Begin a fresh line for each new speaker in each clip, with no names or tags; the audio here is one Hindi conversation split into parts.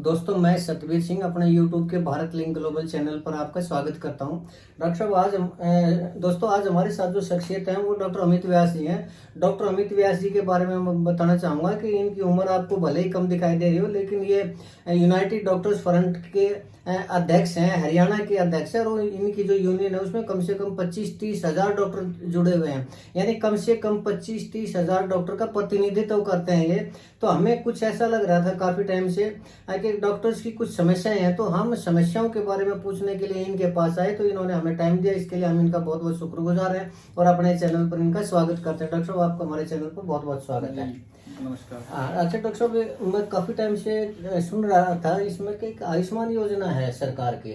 दोस्तों मैं सतबीर सिंह अपने YouTube के भारत लिंक ग्लोबल चैनल पर आपका स्वागत करता हूं। डॉक्टर साहब दोस्तों आज हमारे साथ जो शख्सियत हैं वो डॉक्टर अमित व्यास जी हैं। डॉक्टर अमित व्यास जी के बारे में मैं बताना चाहूँगा कि इनकी उम्र आपको भले ही कम दिखाई दे रही हो, लेकिन ये यूनाइटेड डॉक्टर्स फ्रंट के अध्यक्ष हैं, हरियाणा के अध्यक्ष हैं, और इनकी जो यूनियन है उसमें कम से कम 25-30 हजार डॉक्टर जुड़े हुए हैं। यानी कम से कम 25-30 हजार डॉक्टर का प्रतिनिधित्व करते हैं ये। तो हमें कुछ ऐसा लग रहा था काफी टाइम से कि डॉक्टर्स की कुछ समस्याएं हैं, तो हम समस्याओं के बारे में पूछने के लिए इनके पास आए, तो इन्होंने हमें टाइम दिया। इसके लिए हम इनका बहुत बहुत शुक्रगुजार हैं और अपने चैनल पर इनका स्वागत करते हैं। डॉक्टर साहब आपका हमारे चैनल पर बहुत बहुत स्वागत है।
नमस्कार।
अच्छा डॉक्टर साहब, मैं काफी टाइम से सुन रहा था इसमें कि एक आयुष्मान योजना है सरकार की।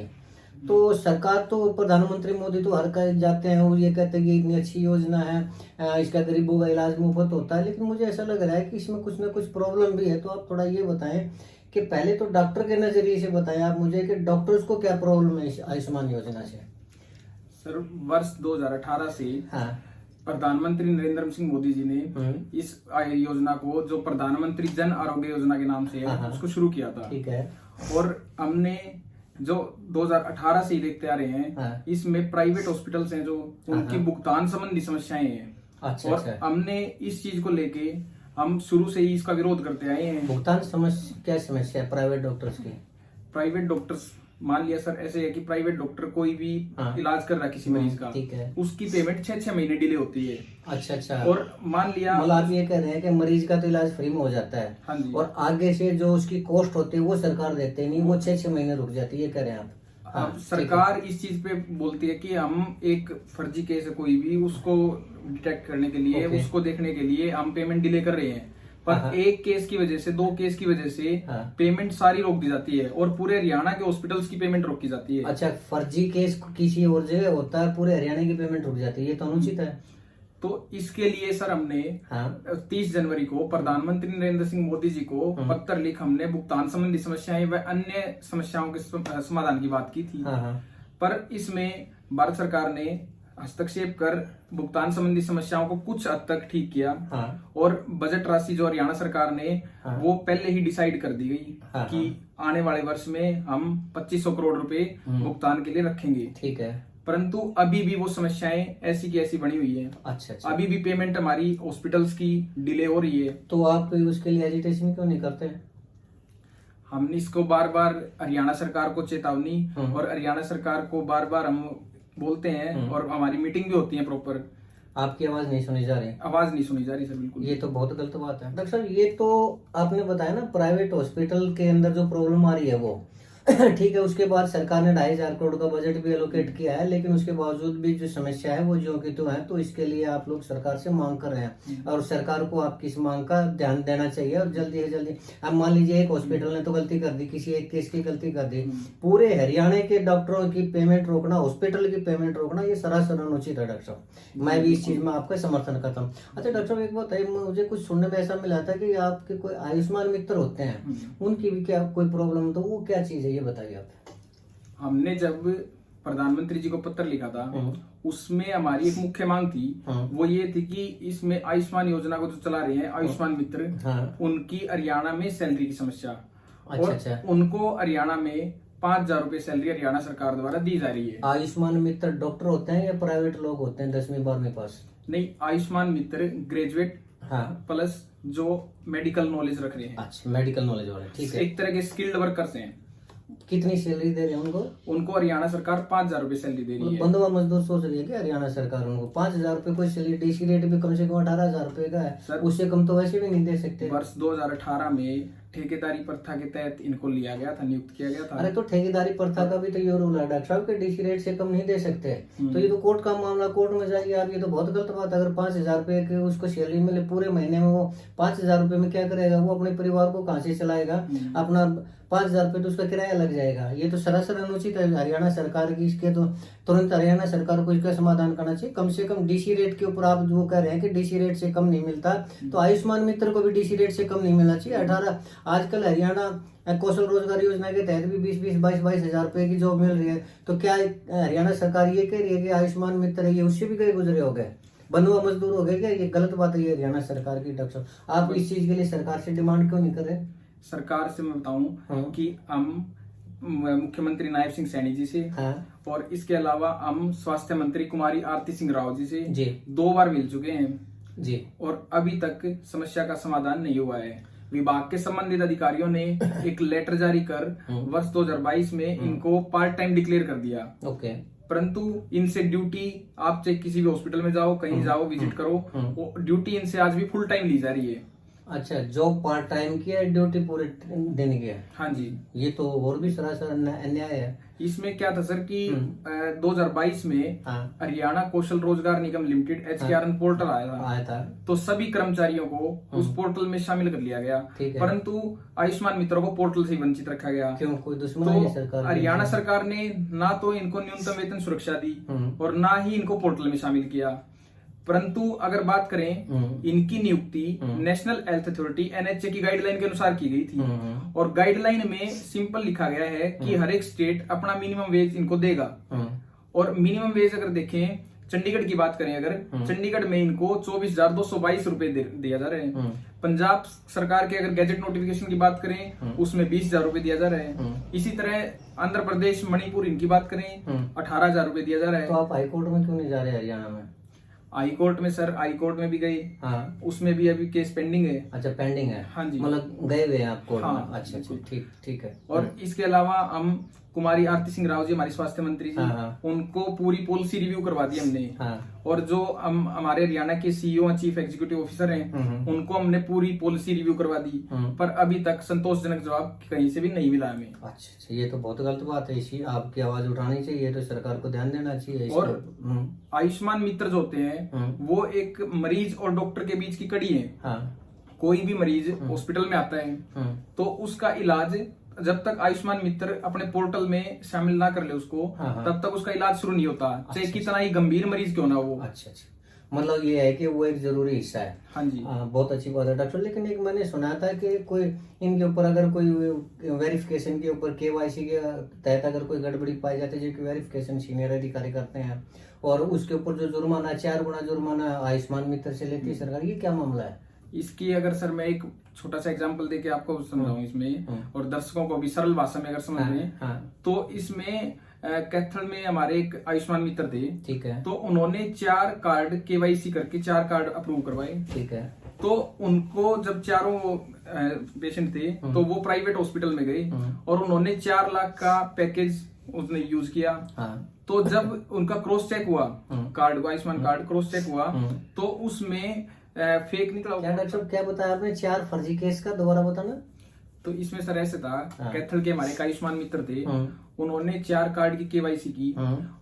तो सरकार तो प्रधानमंत्री मोदी तो हर कहीं जाते हैं और ये कहते हैं कि इतनी अच्छी योजना है, इसका गरीबों का इलाज मुफ्त होता है, लेकिन मुझे ऐसा लग रहा है कि इसमें कुछ ना कुछ प्रॉब्लम भी है। तो आप थोड़ा ये बताएं कि पहले तो डॉक्टर के नजरिए से बताएं आप मुझे कि डॉक्टर्स को क्या प्रॉब्लम है इस आयुष्मान योजना से।
सर, वर्ष 2018 से
हाँ,
प्रधानमंत्री नरेंद्र सिंह मोदी जी ने इस योजना को, जो प्रधानमंत्री जन आरोग्य योजना के नाम से है, उसको शुरू किया था।
ठीक है।
और हमने जो 2018 से ही देखते आ रहे हैं, इसमें प्राइवेट हॉस्पिटल्स हैं जो उनकी भुगतान संबंधी समस्याएं हैं।
अच्छा,
और हमने इस चीज को लेके हम शुरू से ही इसका विरोध करते आए हैं।
भुगतान समस्या क्या समस्या है प्राइवेट डॉक्टर्स की?
प्राइवेट डॉक्टर्स, मान लिया सर ऐसे है कि प्राइवेट डॉक्टर कोई भी इलाज कर रहा है किसी मरीज का,
ठीक है,
उसकी पेमेंट 6-6 महीने डिले होती है।
अच्छा।
और मान लिया,
मतलब आप ये कह रहे हैं कि मरीज का तो इलाज फ्री में हो जाता है,
हाँ जी,
और आगे से जो उसकी कॉस्ट होती है वो सरकार देते नहीं, वो 6-6 महीने रुक जाती है, ये कह रहे हैं आप? हाँ,
सरकार इस चीज पे बोलती है कि हम एक फर्जी केस है कोई भी, उसको डिटेक्ट करने के लिए, उसको देखने के लिए हम पेमेंट डिले कर रहे हैं। पर एक केस की वजह से, 2 केस की वजह से पेमेंट सारी रोक दी जाती है और पूरे हरियाणा के हॉस्पिटल्स की पेमेंट रोकी जाती है।
अच्छा, फर्जी केस किसी और जगह होता है, पूरे हरियाणा की पेमेंट रुक जाती है, ये तो अनुचित है।
तो इसके लिए सर हमने 30 जनवरी को प्रधानमंत्री नरेंद्र सिंह मोदी जी को पत्र लिख हमने भुगतान संबंधी समस्याएं व अन्य समस्याओं के समाधान की बात की थी। पर इसमें भारत सरकार ने हस्तक्षेप कर भुगतान संबंधी समस्याओं को कुछ हद तक ठीक किया। और बजट राशि जो हरियाणा सरकार ने वो पहले ही डिसाइड कर दी गई कि आने वाले वर्ष में हम 2500 करोड़ रुपए भुगतान के लिए रखेंगे।
ठीक है।
परंतु अभी भी वो समस्याएं ऐसी की ऐसी बनी हुई है।
अच्छा।
अभी भी पेमेंट हमारी हॉस्पिटल्स की डिले हो रही है।
तो आप उसके लिए एजिटेशन क्यों नहीं करते?
हमने इसको बार बार हरियाणा सरकार को चेतावनी और हरियाणा सरकार को बार बार हम बोलते हैं और हमारी मीटिंग भी होती है प्रॉपर।
आपकी आवाज नहीं सुनी जा रही? आवाज
नहीं सुनी जा रही सर, बिल्कुल।
ये तो बहुत गलत बात है डॉक्टर साहब। ये तो आपने बताया ना प्राइवेट हॉस्पिटल के अंदर जो प्रॉब्लम आ रही है वो ठीक है। उसके बाद सरकार ने 2500 करोड़ का बजट भी एलोकेट किया है, लेकिन उसके बावजूद भी जो समस्या है वो जो कि तो है। तो इसके लिए आप लोग सरकार से मांग कर रहे हैं और सरकार को आपकी इस मांग का ध्यान देना चाहिए और जल्दी से जल्दी। अब मान लीजिए एक हॉस्पिटल ने तो गलती कर दी, किसी एक केस की गलती कर दी, पूरे हरियाणा के डॉक्टरों की पेमेंट रोकना, हॉस्पिटल की पेमेंट रोकना, ये सरासर अनुचित है डॉक्टर साहब। मैं भी इस चीज में आपका समर्थन करता हूँ। अच्छा डॉक्टर साहब, एक बात है, मुझे कुछ सुनने में ऐसा मिला था कि आपके कोई आयुष्मान मित्र होते हैं, उनकी भी क्या कोई प्रॉब्लम, तो वो क्या चीज है ये बताइए आप।
हमने जब प्रधानमंत्री जी को पत्र लिखा था उसमें हमारी एक मुख्य मांग थी, वो ये थी कि इसमें आयुष्मान योजना को जो चला रहे हैं आयुष्मान मित्र, उनकी हरियाणा में सैलरी की समस्या। और उनको हरियाणा में 5000 रुपए सैलरी हरियाणा सरकार द्वारा दी जा रही है।
आयुष्मान मित्र डॉक्टर होते हैं या प्राइवेट लोग होते हैं 10वीं-12वीं पास?
नहीं, आयुष्मान मित्र ग्रेजुएट प्लस जो मेडिकल नॉलेज रख रहे हैं।
अच्छा, मेडिकल नॉलेज वाले, ठीक है।
एक तरह के स्किल्ड वर्कर्स हैं।
कितनी सैलरी दे रहे हैं उनको?
उनको हरियाणा सरकार 5000 रुपए सैलरी दे रही है।
बंधुआ मजदूर सोच रही है कि हरियाणा सरकार उनको 5000 रुपए कोई सैलरी? डीसी रेट भी कम से कम 18000 रुपए का है, उससे कम तो वैसे भी नहीं दे सकते।
वर्ष 2018 में ठेकेदारी प्रथा के तहत इनको लिया गया था, नियुक्त किया गया था।
अरे तो ठेकेदारी प्रथा का भी तो ये रूल है डॉक्टर साहब के डीसी रेट से कम नहीं दे सकते। तो ये तो कोर्ट का मामला, कोर्ट में जाइए आप। ये तो बहुत गलत बात है। अगर 5000 रुपए की उसको सैलरी मिले पूरे महीने में, वो 5000 रुपए में क्या करेगा? वो अपने परिवार को कहाँ से चलाएगा? अपना 5000 रुपए तो उसका किराया लग जाएगा। ये तो सरासर अनुचित है हरियाणा सरकार की। इसके तो तुरंत हरियाणा सरकार को इसका समाधान करना चाहिए। कम से कम डीसी रेट के ऊपर आप जो कह रहे हैं कि डीसी रेट से कम नहीं मिलता, तो आयुष्मान मित्र को भी डीसी रेट से कम नहीं मिलना चाहिए। 18 आजकल हरियाणा कौशल रोजगार योजना के तहत भी 20-20, 22-22 हजार रुपए की जॉब मिल रही है। तो क्या हरियाणा सरकार ये कह रही है कि आयुष्मान मित्र है ये उससे भी कहीं गुजरे हो गए, बंधुआ मजदूर हो गए क्या? ये गलत बात है ये हरियाणा सरकार की। डॉक्टर साहब, आप इस चीज के लिए सरकार से डिमांड क्यों नहीं कर रहे?
सरकार से मैं बताऊं कि हम मुख्यमंत्री नायब सिंह सैनी जी से और इसके अलावा हम स्वास्थ्य मंत्री कुमारी आरती सिंह राव जी से 2 बार मिल चुके हैं जी, और अभी तक समस्या का समाधान नहीं हुआ है। विभाग के संबंधित अधिकारियों ने एक लेटर जारी कर वर्ष 2022 में इनको पार्ट टाइम डिक्लेयर कर दिया। परंतु इनसे ड्यूटी, आप चाहे किसी भी हॉस्पिटल में जाओ, कहीं जाओ, विजिट करो, वो ड्यूटी इनसे आज भी फुल टाइम ली जा रही है।
अच्छा, जॉब पार्ट टाइम की है, ड्यूटी पूरे दिन की है।
हाँ जी,
ये तो और भी सरासर अन्याय है।
इसमें क्या था सर कि 2022 में हरियाणा कौशल रोजगार निगम लिमिटेड HKRN पोर्टल आया था, तो सभी कर्मचारियों को उस पोर्टल में शामिल कर लिया गया, परंतु आयुष्मान मित्रों को पोर्टल से वंचित रखा गया।
क्यों, कोई दुश्मनी है सरकार?
हरियाणा सरकार ने ना तो इनको न्यूनतम वेतन सुरक्षा दी और ना ही इनको पोर्टल में शामिल किया। परंतु अगर बात करें, इनकी नियुक्ति नेशनल हेल्थ अथॉरिटी NHA की गाइडलाइन के अनुसार की गई थी, और गाइडलाइन में सिंपल लिखा गया है कि हर एक स्टेट अपना मिनिमम वेज इनको देगा। और मिनिमम वेज अगर देखें, चंडीगढ़ की बात करें अगर, चंडीगढ़ में इनको 24,222 रुपए दिया जा रहे हैं। पंजाब सरकार के अगर गैजेट नोटिफिकेशन की बात करें, उसमें 20,000 रुपए दिया जा रहा है। इसी तरह आंध्र प्रदेश, मणिपुर, इनकी बात करें, 18,000 रुपए दिया जा रहा है।
तो आप हाईकोर्ट में क्यों नहीं जा रहे हरियाणा में?
हाई कोर्ट में सर, हाई कोर्ट में भी गए, उसमें भी अभी केस पेंडिंग है।
अच्छा, पेंडिंग है।
हाँ जी,
मतलब गए हुए हैं आप कोर्ट में?
हाँ,
अच्छा, ठीक है।
और इसके अलावा हम कुमारी आरती सिंह राव जी, हमारी स्वास्थ्य मंत्री जी, उनको पूरी पॉलिसी रिव्यू करवा दी हमने। और जो हम हमारे हरियाणा के CEO चीफ एग्जीक्यूटिव ऑफिसर हैं, उनको हमने पूरी पॉलिसी रिव्यू करवा दी, पर अभी तक संतोषजनक जवाब कहीं से भी नहीं मिला हमें।
अच्छा, ये तो बहुत गलत बात है। इसी आपकी आवाज उठानी चाहिए, तो सरकार को ध्यान देना चाहिए।
और आयुष्मान मित्र जो होते हैं, वो एक मरीज और डॉक्टर के बीच की कड़ी है। कोई भी मरीज हॉस्पिटल में आता है तो उसका इलाज जब तक आयुष्मान मित्र अपने पोर्टल में शामिल ना कर ले उसको, तब तक उसका इलाज शुरू नहीं होता, चाहे कितना ही गंभीर मरीज क्यों ना हो। अच्छा,
मतलब ये है कि वो एक जरूरी हिस्सा है।
हाँ जी,
बहुत अच्छी बात है डॉक्टर। लेकिन एक मैंने सुना था कि कोई इनके ऊपर अगर कोई वेरिफिकेशन के ऊपर KYC के तहत अगर कोई गड़बड़ी पाई जाती है, जो कि वेरिफिकेशन सीनियर अधिकारी करते हैं, और उसके ऊपर जो जुर्माना 4 गुना जुर्माना आयुष्मान मित्र से लेती है सरकार, ये क्या मामला है?
इसकी अगर सर मैं एक छोटा सा एग्जांपल देके आपको समझाऊं इसमें, और दर्शकों को भी सरल भाषा में अगर समझ में, तो इसमें कैथल में हमारे एक आयुष्मान मित्र थे, ठीक है, तो उन्होंने 4 कार्ड KYC करके 4 कार्ड अप्रूव करवाए, ठीक है। तो उनको जब चारों पेशेंट थे तो वो प्राइवेट हॉस्पिटल में गए और उन्होंने 4 लाख का पैकेज उसने यूज किया। तो जब उनका क्रॉस चेक हुआ, card Ayushman card cross check हुआ, तो उसमें फेक निकला।
क्या डॉक्टर साहब, क्या बताया आपने? 4 फर्जी केस का, दोबारा बताना।
तो इसमें सर ऐसे था, कैथल के हमारे आयुष्मान मित्र थे, उन्होंने 4 कार्ड की KYC की,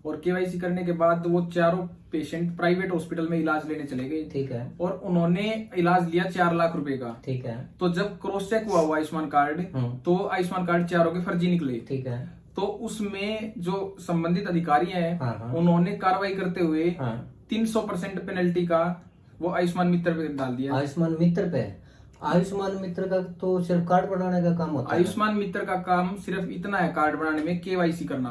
और KYC करने के बाद वो चारों पेशेंट प्राइवेट हॉस्पिटल में इलाज लेने चले गए, ठीक है, और उन्होंने इलाज लिया 4 लाख रुपए का, ठीक है। तो जब क्रॉस चेक हुआ आयुष्मान कार्ड, तो आयुष्मान कार्ड चारों के फर्जी निकले, ठीक है। तो उसमें जो संबंधित अधिकारी हैं, उन्होंने कार्रवाई करते हुए 300% पेनल्टी का वो आयुष्मान मित्र पे डाल दिया।
आयुष्मान मित्र पे? आयुष्मान मित्र का तो सिर्फ कार्ड बनाने का काम होता है।
आयुष्मान मित्र का काम सिर्फ इतना है, कार्ड बनाने में KYC करना,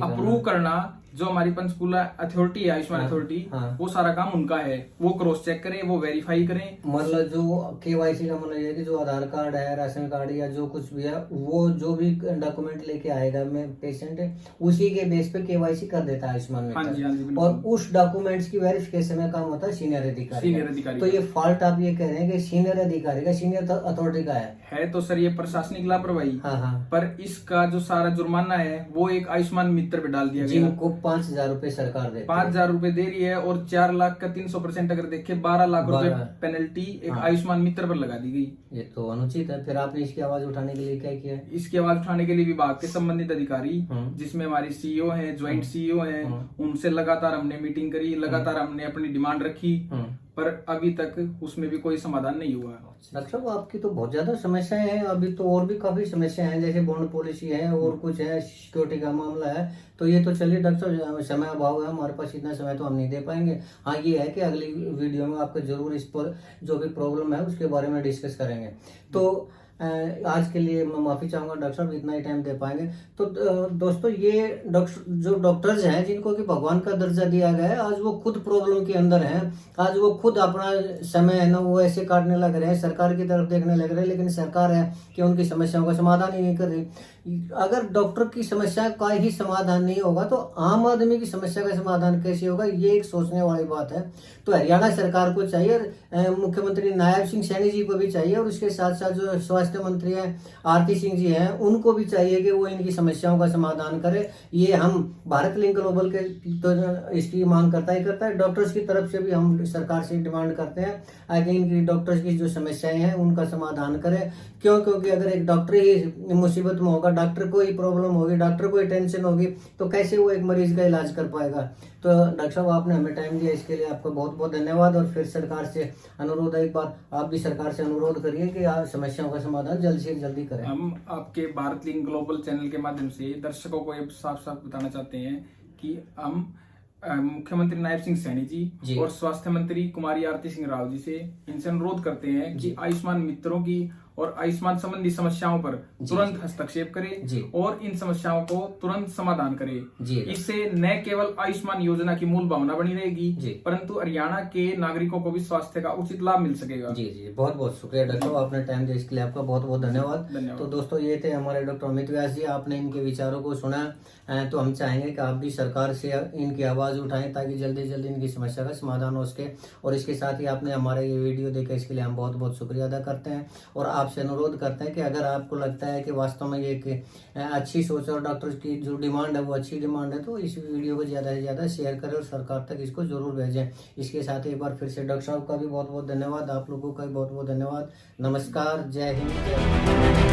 अप्रूव करना। जो हमारी पंचकुला अथॉरिटी है, आयुष्मान अथॉरिटी, वो सारा काम उनका है। वो क्रॉस चेक करें, वो वेरीफाई करें।
मतलब जो KYC का मतलब ये है कि जो आधार कार्ड है, राशन कार्ड या जो कुछ भी है, वो जो भी डॉक्यूमेंट लेके आएगा में पेशेंट, उसी के बेस पे KYC कर देता है आयुष्मान मित्र। और उस डॉक्यूमेंट्स की वेरिफिकेशन में काम होता है सीनियर अधिकारी। तो ये फॉल्ट आप ये कह रहे हैं कि सीनियर अधिकारी का, सीनियर अथॉरिटी का है?
तो सर ये प्रशासनिक लापरवाही, पर इसका जो सारा जुर्माना है वो एक आयुष्मान मित्र पे डाल दिया गया,
जिनको 5,000 रुपए सरकार दे
5,000 रुपए दे रही है, और 4 लाख का 300% अगर देखे 12 लाख रुपए पेनल्टी एक आयुष्मान मित्र पर लगा दी गई।
ये तो अनुचित है। फिर आपने इसकी आवाज उठाने के लिए क्या किया?
इसकी आवाज उठाने के लिए विभाग के संबंधित अधिकारी, जिसमें हमारी CEO है, ज्वाइंट CEO है, उनसे लगातार हमने मीटिंग करी, लगातार हमने अपनी डिमांड रखी, पर अभी तक उसमें भी कोई समाधान नहीं हुआ।
डॉक्टर साहब, आपकी तो बहुत ज्यादा समस्याएं हैं, अभी तो और भी काफी समस्याएं हैं, जैसे बॉन्ड पॉलिसी है और कुछ है, सिक्योरिटी का मामला है। तो ये तो चलिए डॉक्टर साहब, समय अभाव है, हमारे पास इतना समय तो हम नहीं दे पाएंगे। हाँ, ये है कि अगली वीडियो में आपको जरूर इस पर जो भी प्रॉब्लम है उसके बारे में डिस्कस करेंगे। तो आज के लिए मैं माफ़ी चाहूँगा डॉक्टर साहब, इतना ही टाइम दे पाएंगे। तो दोस्तों, ये जो डॉक्टर्स हैं जिनको कि भगवान का दर्जा दिया गया है, आज वो खुद प्रॉब्लम के अंदर हैं। आज वो खुद अपना समय है ना वो ऐसे काटने लग रहे हैं, सरकार की तरफ देखने लग रहे हैं, लेकिन सरकार है कि उनकी समस्याओं का समाधान ही नहीं कर रही। अगर डॉक्टर की समस्या का ही समाधान नहीं होगा तो आम आदमी की समस्या का समाधान कैसे होगा, ये एक सोचने वाली बात है। तो हरियाणा सरकार को चाहिए, मुख्यमंत्री नायब सिंह सैनी जी को भी चाहिए, और उसके साथ साथ जो स्वास्थ्य मंत्री हैं आरती सिंह जी हैं, उनको भी चाहिए कि वो इनकी समस्याओं का समाधान करे। ये हम भारत लिंक ग्लोबल के तो इसकी मांग करता है। डॉक्टर्स की तरफ से भी हम सरकार से डिमांड करते हैं कि इनकी डॉक्टर्स की जो समस्याएं हैं उनका समाधान करें। क्योंकि अगर एक डॉक्टर ही मुसीबत में होगा, डॉक्टर को ही प्रॉब्लम होगी, डॉक्टर को ही टेंशन होगी, तो कैसे वो एक मरीज का इलाज कर पाएगा। तो डॉक्टर साहब, आपने हमें टाइम दिया, इसके लिए आपका बहुत बहुत धन्यवाद। और फिर सरकार से अनुरोध है, एक बार आप भी सरकार से अनुरोध करिए कि आप समस्याओं का समाधान जल्द से जल्दी करें।
हम आपके भारत लिंक ग्लोबल चैनल के माध्यम से दर्शकों को ये साफ साफ बताना चाहते हैं कि हम मुख्यमंत्री नायब सिंह सैनी जी और स्वास्थ्य मंत्री कुमारी आरती सिंह राव जी से इनसे अनुरोध करते हैं कि आयुष्मान मित्रों की और आयुष्मान संबंधी समस्याओं पर तुरंत हस्तक्षेप करें और इन समस्याओं को तुरंत समाधान करें। इससे न केवल आयुष्मान योजना की मूल भावना बनी रहेगी, परंतु हरियाणा के नागरिकों को भी स्वास्थ्य का उचित लाभ मिल सकेगा।
जी, बहुत बहुत शुक्रिया डॉक्टर साहब, आपने टाइम दिया, इसके लिए आपका बहुत बहुत धन्यवाद। तो दोस्तों, ये थे हमारे डॉक्टर अमित व्यास जी। आपने इनके विचारों को सुना, तो हम चाहेंगे कि आप भी सरकार से इनकी आवाज उठाएं ताकि जल्दी से जल्दी इनकी समस्या का समाधान हो सके। और इसके साथ ही आपने हमारे ये वीडियो देखा, इसके लिए हम बहुत बहुत शुक्रिया अदा करते हैं और आपसे अनुरोध करते हैं कि अगर आपको लगता है कि वास्तव में ये एक अच्छी सोच और डॉक्टर्स की जो डिमांड है वो अच्छी डिमांड है, तो इस वीडियो को ज़्यादा से ज़्यादा शेयर करें और सरकार तक इसको जरूर भेजें। इसके साथ एक बार फिर से डॉक्टर साहब का भी बहुत बहुत धन्यवाद, आप लोगों का भी बहुत बहुत धन्यवाद। नमस्कार, जय हिंद, जय भारत।